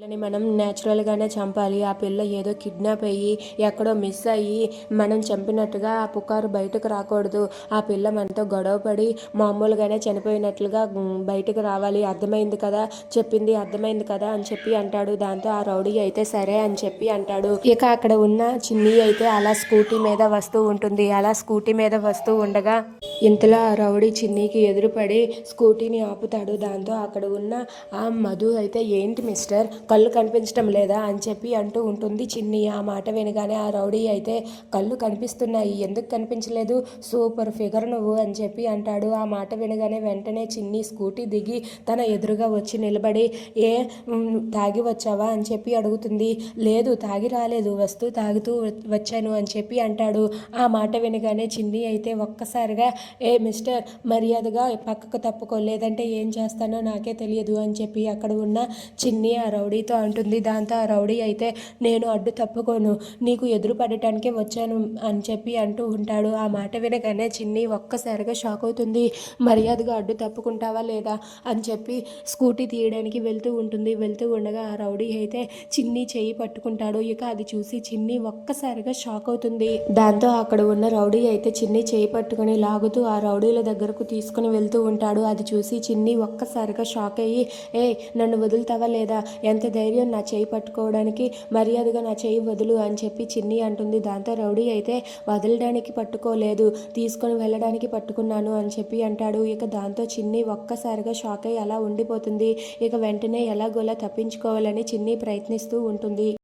పిల్లని మనం న్యాచురల్గానే చంపాలి. ఆ పిల్ల ఏదో కిడ్నాప్ అయ్యి ఎక్కడో మిస్ అయ్యి మనం చంపినట్టుగా ఆ పుకారు బయటకు రాకూడదు. ఆ పిల్ల మనతో గొడవపడి మామూలుగానే చనిపోయినట్లుగా బయటకు రావాలి. అర్థమైంది కదా, చెప్పింది అర్థమైంది కదా అని చెప్పి అంటాడు. దాంతో ఆ రౌడీ అయితే సరే అని చెప్పి అంటాడు. ఇక అక్కడ ఉన్న చిన్ని అయితే అలా స్కూటీ మీద వస్తూ ఉంటుంది. అలా స్కూటీ మీద వస్తూ ఉండగా ఇంతలో ఆ రౌడీ చిన్నికి ఎదురుపడి స్కూటీని ఆపుతాడు. దాంతో అక్కడ ఉన్న ఆ మధు అయితే ఏంటి మిస్టర్ కళ్ళు కనిపించడం లేదా అని చెప్పి అంటూ ఉంటుంది చిన్ని. ఆ మాట వినగానే ఆ రౌడీ అయితే కళ్ళు కనిపిస్తున్నాయి, ఎందుకు కనిపించలేదు, సూపర్ ఫిగర్ నువ్వు అని చెప్పి అంటాడు. ఆ మాట వినగానే వెంటనే చిన్ని స్కూటీ దిగి తన ఎదురుగా వచ్చి నిలబడి ఏ తాగి వచ్చావా అని చెప్పి అడుగుతుంది. లేదు తాగి రాలేదు, వస్తూ తాగుతూ వచ్చాను అని చెప్పి అంటాడు. ఆ మాట వినగానే చిన్ని అయితే ఒక్కసారిగా ఏ మిస్టర్ మర్యాదగా పక్కకు తప్పుకో, లేదంటే ఏం చేస్తానో నాకే తెలియదు అని చెప్పి అక్కడ ఉన్న చిన్ని ఆ రౌడీతో అంటుంది. దాంతో ఆ రౌడీ అయితే నేను అడ్డు తప్పుకోను, నీకు ఎదురు పడటానికే వచ్చాను అని చెప్పి అంటూ ఉంటాడు. ఆ మాట వినగానే చిన్ని ఒక్కసారిగా షాక్ అవుతుంది. మర్యాదగా అడ్డు తప్పుకుంటావా లేదా అని చెప్పి స్కూటీ తీయడానికి వెళ్తూ ఉంటుంది. వెళ్తూ ఉండగా ఆ రౌడీ అయితే చిన్ని చేయి పట్టుకుంటాడు. ఇక అది చూసి చిన్ని ఒక్కసారిగా షాక్ అవుతుంది. దాంతో అక్కడ ఉన్న రౌడీ అయితే చిన్ని చేయి పట్టుకుని లాగుతూ ఆ రౌడీల దగ్గరకు తీసుకుని వెళ్తూ ఉంటాడు. అది చూసి చిన్ని ఒక్కసారిగా షాక్ అయ్యి ఏ నన్ను వదులుతావా లేదా, ఎంత ధైర్యం నా చేయి పట్టుకోవడానికి, మర్యాదగా నా చేయి వదులు అని చెప్పి చిన్ని అంటుంది. దాంతో రౌడీ అయితే వదలడానికి పట్టుకోలేదు, తీసుకొని వెళ్ళడానికి పట్టుకున్నాను అని చెప్పి అంటాడు. ఇక దాంతో చిన్ని ఒక్కసారిగా షాక్ అయ్యి అలా ఉండిపోతుంది. ఇక వెంటనే ఎలాగోలా తప్పించుకోవాలని చిన్ని ప్రయత్నిస్తూ ఉంటుంది.